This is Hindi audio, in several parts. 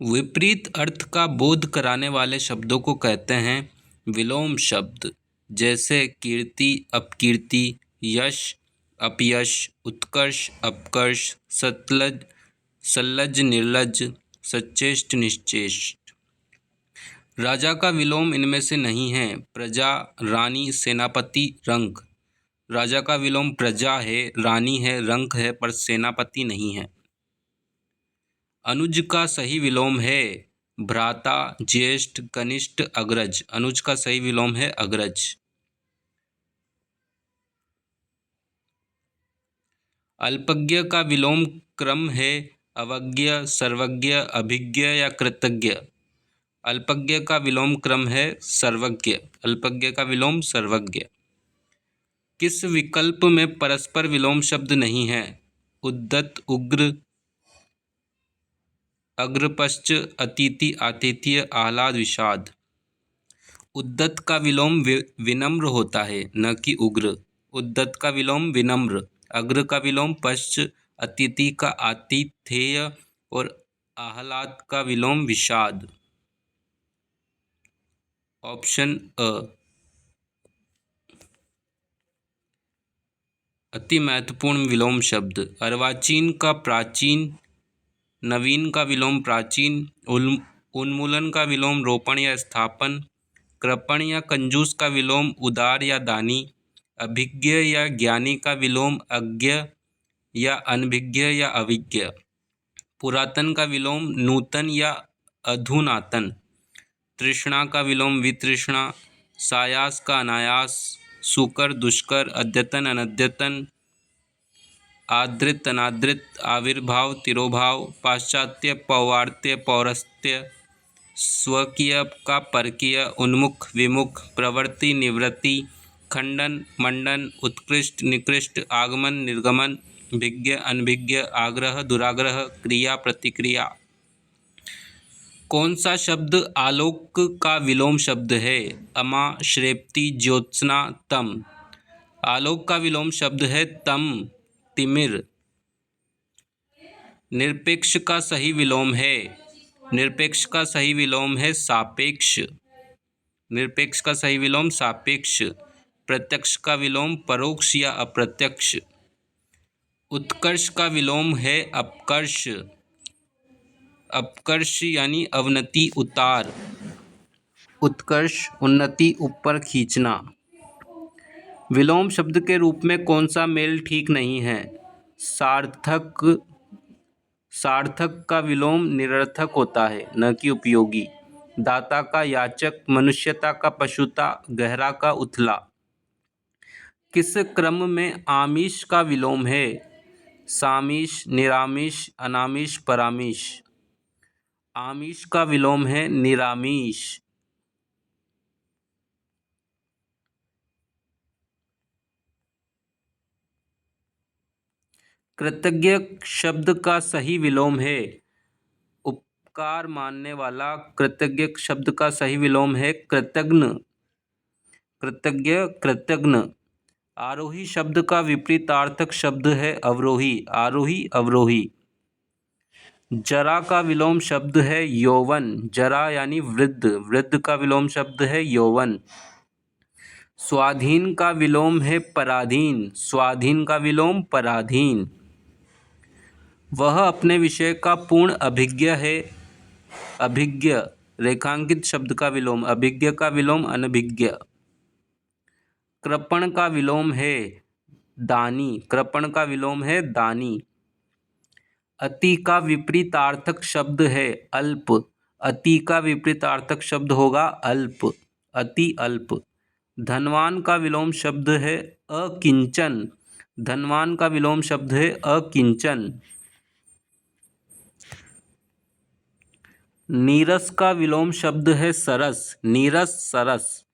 विपरीत अर्थ का बोध कराने वाले शब्दों को कहते हैं विलोम शब्द। जैसे कीर्ति, अपकीर्ति, यश, अपयश, उत्कर्ष, अपकर्ष, सतलज, सल्लज, निर्लज, सचेष्ट, निश्चेष्ट। राजा का विलोम इनमें से नहीं है। प्रजा, रानी, सेनापति, रंक। राजा का विलोम प्रजा है, रानी है, रंक है, पर सेनापति नहीं है। अनुज का सही विलोम है भ्राता, ज्येष्ठ, कनिष्ठ, अग्रज। अनुज का सही विलोम है अग्रज। अल्पज्ञ का विलोम क्रम है अवज्ञ, सर्वज्ञ, अभिज्ञ या कृतज्ञ। अल्पज्ञ का विलोम क्रम है सर्वज्ञ। अल्पज्ञ का विलोम सर्वज्ञ। किस विकल्प में परस्पर विलोम शब्द नहीं है? उद्दत, उग्र, अग्रपश्च, अतिथि, आतिथ्य, आह्लाद, विषाद। उद्दत का विलोम विनम्र होता है, न कि उग्र। उद्दत का विलोम विनम्र। अग्र का विलोम पश्च, अतिथि का आतिथेय और आह्लाद का विलोम विषाद। ऑप्शन अ। अति महत्वपूर्ण विलोम शब्द। अर्वाचीन का प्राचीन, नवीन का विलोम प्राचीन, उन्मूलन का विलोम रोपण या स्थापन, कृपण या कंजूस का विलोम उदार या दानी, अभिज्ञ या ज्ञानी का विलोम अज्ञ या अनभिज्ञ या अविज्ञ, पुरातन का विलोम नूतन या अधुनातन, तृष्णा का विलोम वितृष्णा, सायास का अनायास, सुकर, दुष्कर, अद्यतन, अनद्यतन, आदृत, अनादृत, आविर्भाव, तिरोभाव, पाश्चात्य, पौवार्त्य, पौरस्त्य, स्वकीय का परकीय, उन्मुख, विमुख, प्रवृत्ति, निवृत्ति, खंडन, मंडन, उत्कृष्ट, निकृष्ट, आगमन, निर्गमन, भिज्ञ, अनभिज्ञ, आग्रह, दुराग्रह, क्रिया, प्रतिक्रिया। कौन सा शब्द आलोक का विलोम शब्द है? अमा, श्रेप्ति, ज्योत्सना, तम। आलोक का विलोम शब्द है तम, तिमिर। निरपेक्ष का सही विलोम है, निरपेक्ष का सही विलोम है सापेक्ष। निरपेक्ष का सही विलोम सापेक्ष। प्रत्यक्ष का विलोम परोक्ष या अप्रत्यक्ष। उत्कर्ष का विलोम है अपकर्ष। अपकर्ष यानी अवनति, उतार। उत्कर्ष उन्नति, ऊपर खींचना। विलोम शब्द के रूप में कौन सा मेल ठीक नहीं है? सार्थक। सार्थक का विलोम निरर्थक होता है, न कि उपयोगी। दाता का याचक, मनुष्यता का पशुता, गहरा का उथला। किस क्रम में आमीष का विलोम है? सामीष, निरामीष, अनामीष, परामीष। आमीष का विलोम है निरामीष। कृतज्ञ शब्द का सही विलोम है उपकार मानने वाला। कृतज्ञ शब्द का सही विलोम है कृतज्ञ। कृतज्ञ, कृतज्ञ। आरोही शब्द का विपरीतार्थक शब्द है अवरोही। आरोही, अवरोही। जरा का विलोम शब्द है यौवन। जरा यानी वृद्ध। वृद्ध का विलोम शब्द है यौवन। स्वाधीन का विलोम है पराधीन। स्वाधीन का विलोम पराधीन। वह अपने विषय का पूर्ण अभिज्ञ है। अभिज्ञ। रेखांकित शब्द का विलोम। अभिज्ञ का विलोम अनभिज्ञ। कृपण का विलोम है दानी। कृपण का विलोम है दानी। अति का विपरीतार्थक शब्द है अल्प। अति का विपरीतार्थक शब्द होगा अल्प। अति, अल्प। धनवान का विलोम शब्द है अकिंचन। धनवान का विलोम शब्द है अकिंचन। नीरस का विलोम शब्द है सरस। नीरस, सरस।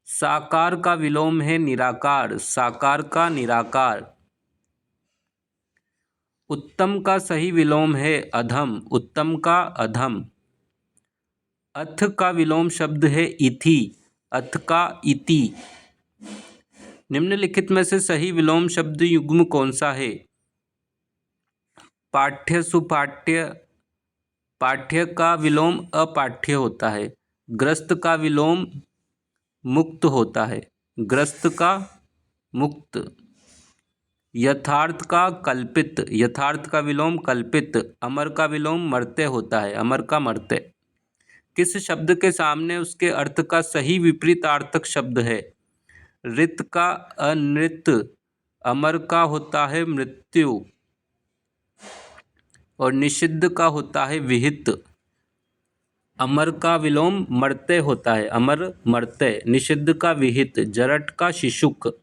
साकार का विलोम है निराकार। साकार का निराकार। उत्तम का सही विलोम है अधम। उत्तम का अधम। अथ का विलोम शब्द है इथि। अथ का इति। निम्नलिखित में से सही विलोम शब्द युग्म कौन सा है? पाठ्य, सुपाठ्य, पाठ्य का विलोम अपाठ्य होता है। ग्रस्त का विलोम मुक्त होता है। ग्रस्त का मुक्त। यथार्थ का कल्पित। यथार्थ का विलोम कल्पित। अमर का विलोम मर्त्य होता है। अमर का मर्त्य। किस शब्द के सामने उसके अर्थ का सही विपरीतार्थक शब्द है? ऋत का अनृत। अमर का होता है मृत्यु और निषिद्ध का होता है विहित। अमर का विलोम मर्त्य होता है। अमर मर्त्य। निषिद्ध का विहित। जरठ का शिशुक।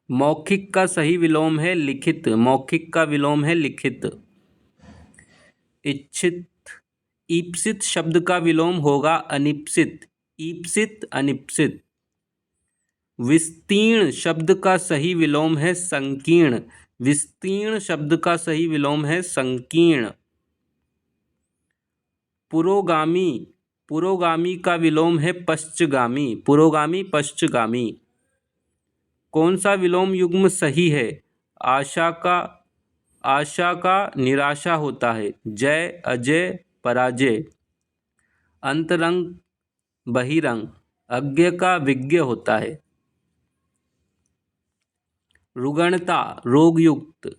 मौखिक का सही विलोम है लिखित। मौखिक का विलोम है लिखित। इच्छित ईप्सित शब्द का विलोम होगा अनिप्सित। ईप्सित अनिप्सित। विस्तीर्ण शब्द का सही विलोम है संकीर्ण। विस्तीर्ण शब्द का सही विलोम है संकीर्ण। पुरोगामी। पुरोगामी का विलोम है पश्चगामी। पुरोगामी पश्चगामी। कौन सा विलोम युग्म सही है? आशा का निराशा होता है। जय अजय पराजय। अंतरंग बहिरंग। अज्ञ का विज्ञ होता है। रुगणता रोगयुक्त।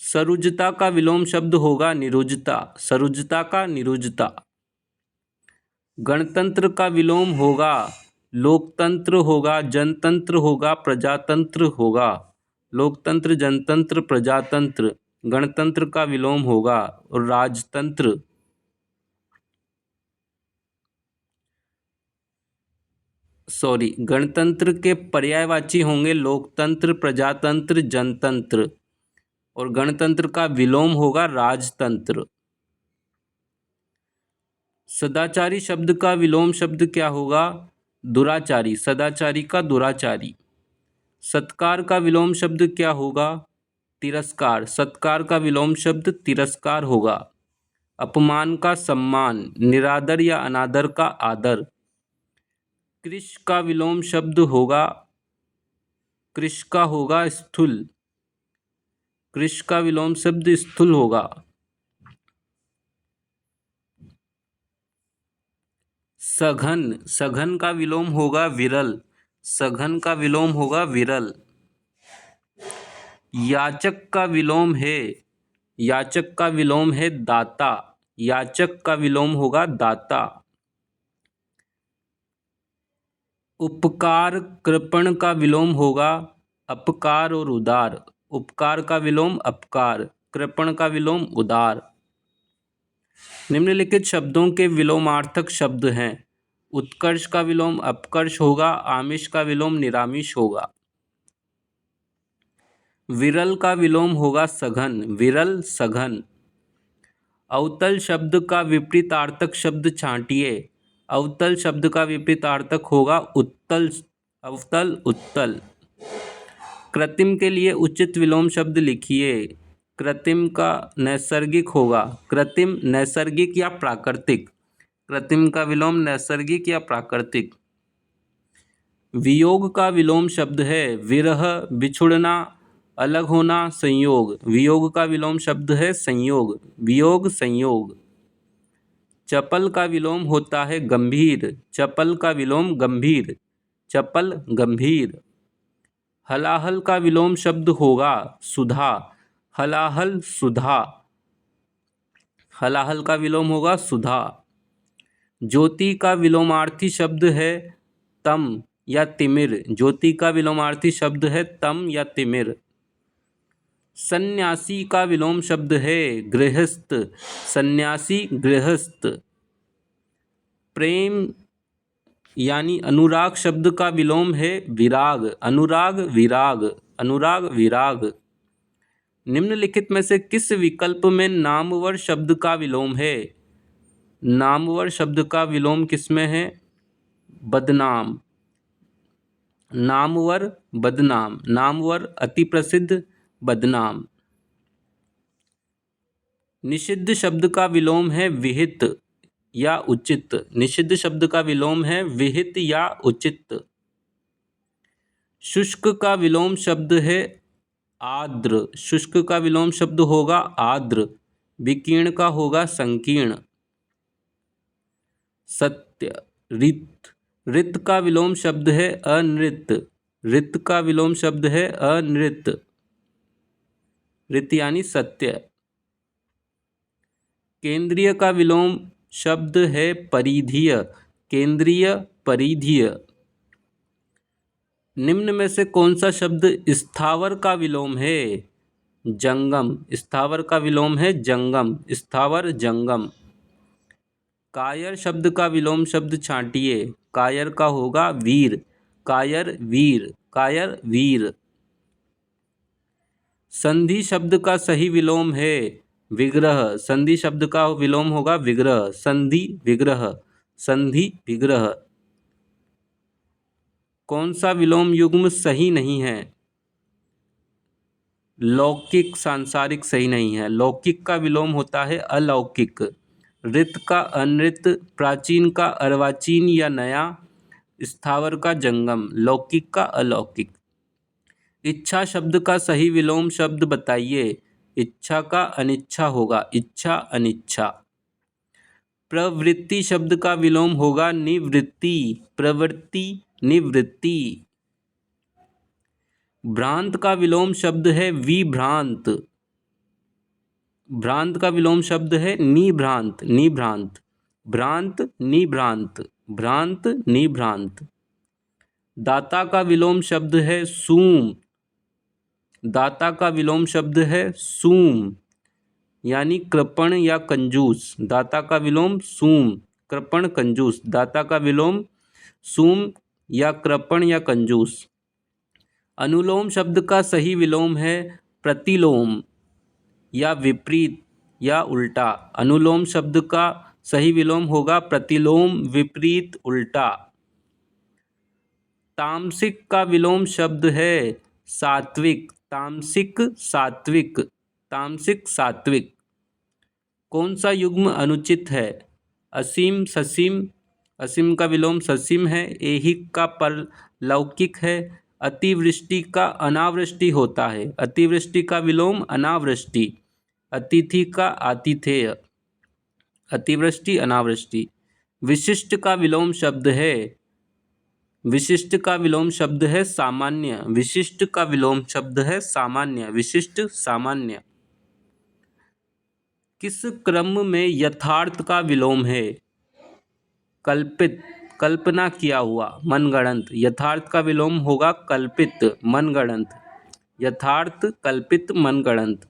सरुजता का विलोम शब्द होगा निरुजता। सरुजता का निरुजता। गणतंत्र का विलोम होगा लोकतंत्र होगा जनतंत्र होगा प्रजातंत्र होगा। लोकतंत्र जनतंत्र प्रजातंत्र। गणतंत्र का विलोम होगा राजतंत्र। गणतंत्र के पर्यायवाची होंगे लोकतंत्र प्रजातंत्र जनतंत्र और गणतंत्र का विलोम होगा राजतंत्र। सदाचारी शब्द का विलोम शब्द क्या होगा? दुराचारी। सदाचारी का दुराचारी। सत्कार का विलोम शब्द क्या होगा? तिरस्कार। सत्कार का विलोम शब्द तिरस्कार होगा। अपमान का सम्मान। निरादर या अनादर का आदर। कृश का विलोम शब्द होगा कृश का होगा स्थूल। कृश का विलोम शब्द स्थूल होगा। सघन। सघन का विलोम होगा विरल। सघन का विलोम होगा विरल। याचक का विलोम है याचक का विलोम है दाता। याचक का विलोम होगा दाता। उपकार कृपण का विलोम होगा अपकार और उदार। उपकार का विलोम अपकार। कृपण का विलोम उदार। निम्नलिखित शब्दों के विलोमार्थक शब्द हैं। उत्कर्ष का विलोम अपकर्ष होगा। आमिष का विलोम निरामिष होगा। विरल का विलोम होगा सघन। विरल सघन। अवतल शब्द का विपरीतार्थक शब्द छांटिए। अवतल शब्द का विपरीतार्थक होगा उत्तल। अवतल उत्तल। कृत्रिम के लिए उचित विलोम शब्द लिखिए। कृत्रिम का नैसर्गिक होगा। कृत्रिम नैसर्गिक या प्राकृतिक। कृत्रिम का विलोम नैसर्गिक या प्राकृतिक। वियोग का विलोम शब्द है विरह बिछुड़ना अलग होना संयोग। वियोग का विलोम शब्द है संयोग। वियोग संयोग। चपल का विलोम होता है गंभीर। चपल का विलोम गंभीर। चपल गंभीर। हलाहल का विलोम शब्द होगा सुधा। हलाहल सुधा। हलाहल का विलोम होगा सुधा। ज्योति का विलोमार्थी शब्द है तम या तिमिर। ज्योति का विलोमार्थी शब्द है तम या तिमिर। सन्यासी का विलोम शब्द है गृहस्थ। सन्यासी गृहस्थ। प्रेम यानी अनुराग शब्द का विलोम है विराग। अनुराग विराग। अनुराग विराग। निम्नलिखित में से किस विकल्प में नामवर शब्द का विलोम है? नामवर शब्द का विलोम किसमें है? बदनाम। नामवर बदनाम। नामवर अति प्रसिद्ध बदनाम। निषिद्ध शब्द का विलोम है विहित या उचित। निषिद्ध शब्द का विलोम है विहित या उचित। शुष्क का विलोम शब्द है आर्द्र। शुष्क का विलोम शब्द होगा आर्द्र। विकीर्ण का होगा संकीर्ण। सत्य, रित, रित का विलोम शब्द है अनृत, रित का विलोम शब्द है अनृत, रित यानी सत्य। केंद्रीय का विलोम शब्द है परिधीय, केंद्रीय, परिधीय। निम्न में से कौन सा शब्द स्थावर का विलोम है? जंगम, स्थावर का विलोम है जंगम, स्थावर, जंगम। कायर शब्द का विलोम शब्द छांटिए। कायर का होगा वीर, कायर, वीर, कायर, वीर। संधि शब्द का सही विलोम है विग्रह, संधि शब्द का विलोम होगा विग्रह, संधि, विग्रह, संधि, विग्रह। कौन सा विलोम युग्म सही नहीं है? लौकिक, सांसारिक सही नहीं है। लौकिक का विलोम होता है अलौकिक। ऋत का अनृत, प्राचीन का अर्वाचीन या नया, स्थावर का जंगम, लौकिक का अलौकिक। इच्छा शब्द का सही विलोम शब्द बताइए। इच्छा का अनिच्छा होगा, इच्छा, अनिच्छा। प्रवृत्ति शब्द का विलोम होगा निवृत्ति, प्रवृत्ति, निवृत्ति। भ्रांत का विलोम शब्द है विभ्रांत, भ्रांत का विलोम शब्द है निभ्रांत, निभ्रांत। भ्रांत, निभ्रांत, भ्रांत, निभ्रांत। दाता का विलोम शब्द है सूम, दाता का विलोम शब्द है सूम, यानी कृपण या कंजूस। दाता का विलोम सूम, कृपण, कंजूस। दाता का विलोम सूम या कृपण या कंजूस। अनुलोम शब्द का सही विलोम है प्रतिलोम या विपरीत या उल्टा। अनुलोम शब्द का सही विलोम होगा प्रतिलोम, विपरीत, उल्टा। तामसिक का विलोम शब्द है सात्विक, तामसिक, सात्विक, तामसिक, सात्विक। कौन सा युग्म अनुचित है? असीम, ससीम, असीम का विलोम ससीम है। ऐहिक का परलौकिक है। अतिवृष्टि का अनावृष्टि होता है, अतिवृष्टि का विलोम अनावृष्टि। अतिथि का आतिथेय, अतिवृष्टि, अनावृष्टि। विशिष्ट का विलोम शब्द है, विशिष्ट का विलोम शब्द है सामान्य, विशिष्ट का विलोम शब्द है सामान्य, विशिष्ट, सामान्य। किस क्रम में यथार्थ का विलोम है? कल्पित, कल्पना किया हुआ, मनगढ़ंत। यथार्थ का विलोम होगा कल्पित, मनगढ़ंत। यथार्थ, कल्पित, मनगढ़ंत।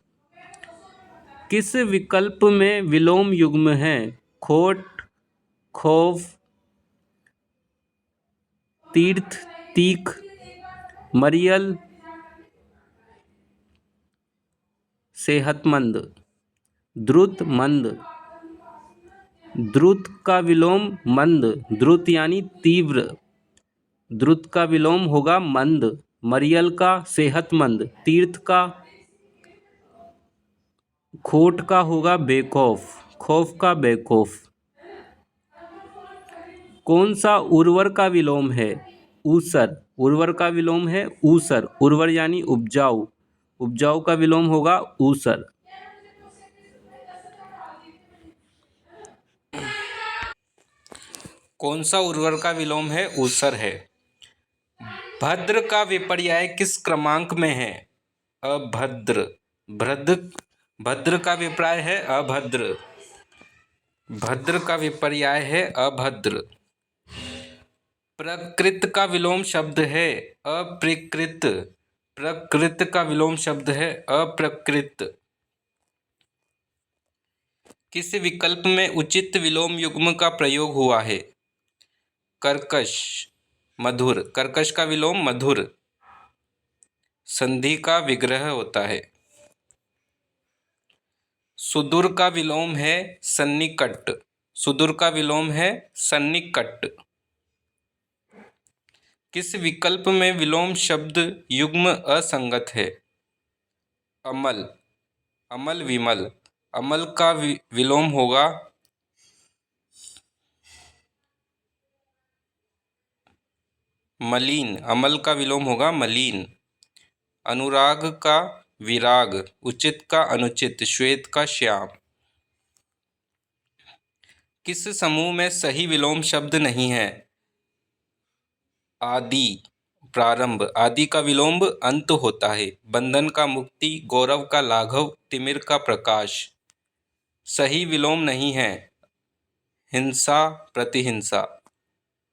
किस विकल्प में विलोम युग्म है? खोट, खौफ, तीर्थ, तीख, मरियल, सेहतमंद। द्रुत, मंद। द्रुत का विलोम मंद, द्रुत यानी तीव्र। द्रुत का विलोम होगा मंद। मरियल का सेहतमंद। तीर्थ का, खोट का होगा बेखौफ, खौफ का बेखौफ। कौन सा उर्वर का विलोम है? ऊसर, उर्वर का विलोम है ऊसर। उर्वर यानी उपजाऊ, उपजाऊ का विलोम होगा ऊसर। कौन सा उर्वर का विलोम है? ऊसर है। भद्र का विपर्याय किस क्रमांक में है? अभद्र, भद्र, भद्र का विपर्याय है अभद्र, भद्र का विपर्याय है अभद्र। प्रकृत का विलोम शब्द है अप्राकृत, प्रकृत का विलोम शब्द है अप्राकृत। किस विकल्प में उचित विलोम युग्म का प्रयोग हुआ है? कर्कश, मधुर, कर्कश का विलोम मधुर। संधि का विग्रह होता है। सुदूर का विलोम है सन्निकट, सुदूर का विलोम है सन्निकट। किस विकल्प में विलोम शब्द युग्म असंगत है? अमल, अमल, विमल। अमल का विलोम होगा मलिन, अमल का विलोम होगा मलिन। अनुराग का विराग, उचित का अनुचित, श्वेत का श्याम। किस समूह में सही विलोम शब्द नहीं है? आदि, प्रारंभ। आदि का विलोम अंत होता है। बंधन का मुक्ति, गौरव का लाघव, तिमिर का प्रकाश। सही विलोम नहीं है। हिंसा, प्रतिहिंसा।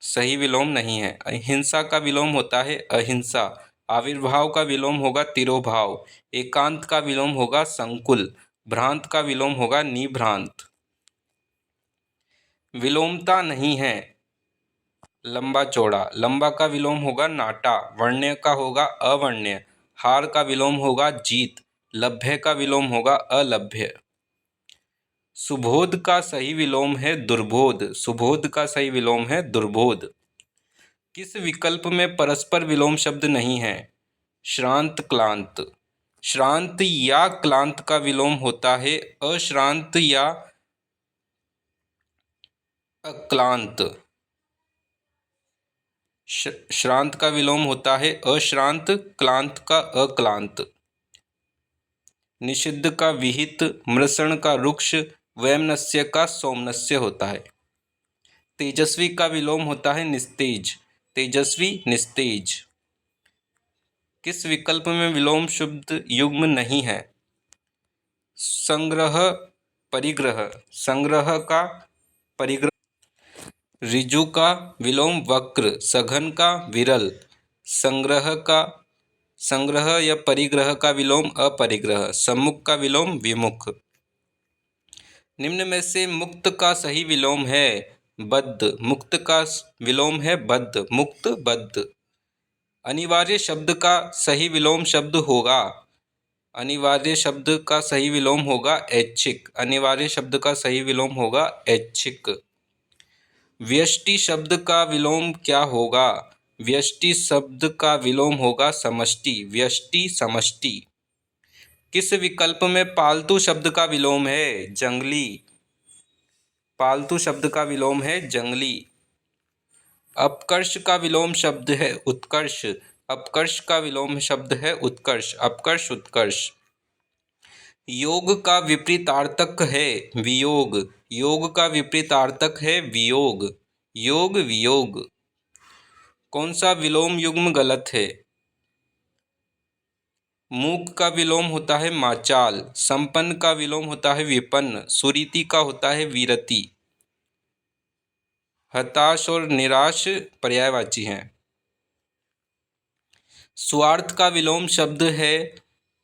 सही विलोम नहीं है। हिंसा का विलोम होता है अहिंसा। आविर्भाव का विलोम होगा तिरोभाव। एकांत का विलोम होगा संकुल। भ्रांत का विलोम होगा निभ्रांत। विलोमता नहीं है। लंबा चौड़ा। लंबा का विलोम होगा नाटा। वर्ण्य का होगा अवर्ण्य। हार का विलोम होगा जीत। लभ्य का विलोम होगा अलभ्य। सुबोध का सही विलोम है दुर्बोध। सुबोध का सही विलोम है दुर्बोध। किस विकल्प में परस्पर विलोम शब्द नहीं है? श्रांत, क्लांत। श्रांत या क्लांत का विलोम होता है अश्रांत या अक्लांत। श्रांत का विलोम होता है अश्रांत, क्लांत का अक्लांत। निषिद्ध का विहित, मृषण का रुक्ष, वैमनस्य का सौमनस्य होता है। तेजस्वी का विलोम होता है निस्तेज। तेजस्वी, निस्तेज। किस विकल्प में विलोम शब्द युग्म नहीं है? संग्रह, परिग्रह। संग्रह का परिग्रह। ऋजु का विलोम वक्र। सघन का विरल। संग्रह या परिग्रह का विलोम अपरिग्रह। सम्मुख का विलोम विमुख। निम्न में से मुक्त का सही विलोम है बद्ध। मुक्त का विलोम है बद्ध, मुक्त, बद्ध। अनिवार्य शब्द का सही विलोम शब्द होगा। अनिवार्य शब्द का सही विलोम होगा ऐच्छिक। अनिवार्य शब्द का सही विलोम होगा ऐच्छिक। व्यष्टि शब्द का विलोम क्या होगा? व्यष्टि शब्द का विलोम होगा समष्टि। व्यष्टि, समष्टि। किस विकल्प में पालतू शब्द का विलोम है? जंगली। पालतू शब्द का विलोम है जंगली। अपकर्ष का विलोम शब्द है उत्कर्ष। अपकर्ष का विलोम शब्द है उत्कर्ष। अपकर्ष, उत्कर्ष। योग का विपरीतार्थक है वियोग। योग का विपरीतार्थक है वियोग। योग, वियोग। कौन सा विलोम युग्म गलत है? मूक का विलोम होता है माचाल। संपन्न का विलोम होता है विपन्न। सुरीति का होता है वीरति। हताश और निराश पर्यायवाची हैं। स्वार्थ का विलोम शब्द है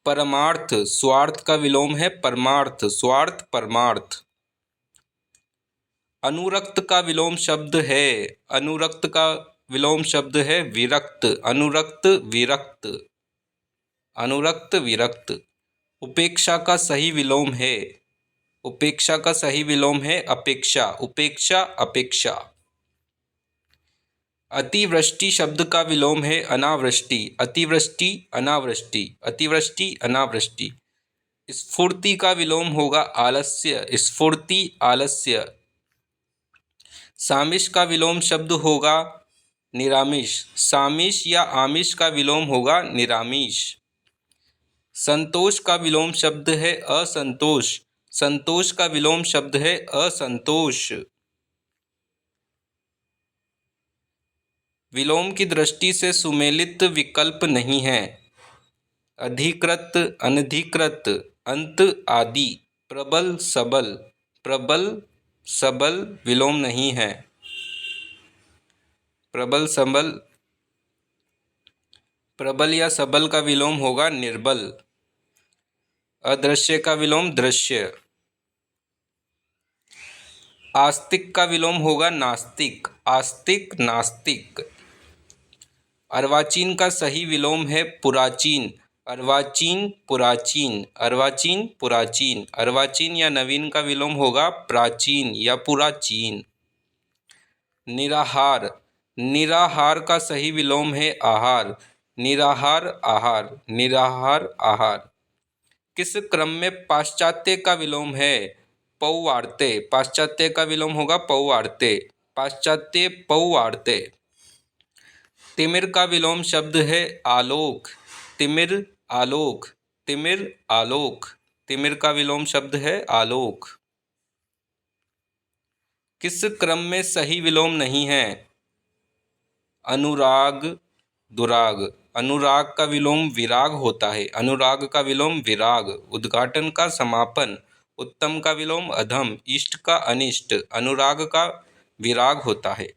परमार्थ। स्वार्थ का विलोम है परमार्थ। स्वार्थ, परमार्थ। अनुरक्त का विलोम शब्द है अनुरक्त का विलोम शब्द है विरक्त। अनुरक्त, विरक्त। अनुरक्त, विरक्त। उपेक्षा का सही विलोम है उपेक्षा का सही विलोम है अपेक्षा। उपेक्षा, अपेक्षा। अतिवृष्टि शब्द का विलोम है अनावृष्टि। अतिवृष्टि, अनावृष्टि। अतिवृष्टि, अनावृष्टि। स्फूर्ति का विलोम होगा आलस्य। स्फूर्ति, आलस्य। सामिश का विलोम शब्द होगा निरामिष। सामिश या आमिष का विलोम होगा निरामिष। संतोष का विलोम शब्द है असंतोष। संतोष का विलोम शब्द है असंतोष। विलोम की दृष्टि से सुमेलित विकल्प नहीं है। अधिकृत, अनधिकृत, अंत, आदि। प्रबल, सबल। प्रबल, सबल विलोम नहीं है। प्रबल, सबल। प्रबल या सबल का विलोम होगा निर्बल। अदृश्य का विलोम दृश्य। आस्तिक का विलोम होगा नास्तिक। आस्तिक, नास्तिक। अर्वाचीन का सही विलोम है पुराचीन। अर्वाचीन, पुराचीन। अर्वाचीन, पुराचीन। अर्वाचीन या नवीन का विलोम होगा प्राचीन या पुराचीन। निराहार। निराहार का सही विलोम है आहार। निराहार, आहार। निराहार, आहार। किस क्रम में पाश्चात्य का विलोम है? पौवार्ते। पाश्चात्य का विलोम होगा पौवार्ते। पाश्चात्य, पौवार्ते। तिमिर का विलोम शब्द है आलोक। तिमिर, आलोक। तिमिर, आलोक। तिमिर का विलोम शब्द है आलोक। किस क्रम में सही विलोम नहीं है? अनुराग, दुराग। अनुराग का विलोम विराग होता है। अनुराग का विलोम विराग। उद्घाटन का समापन। उत्तम का विलोम अधम। इष्ट का अनिष्ट। अनुराग का विराग होता है।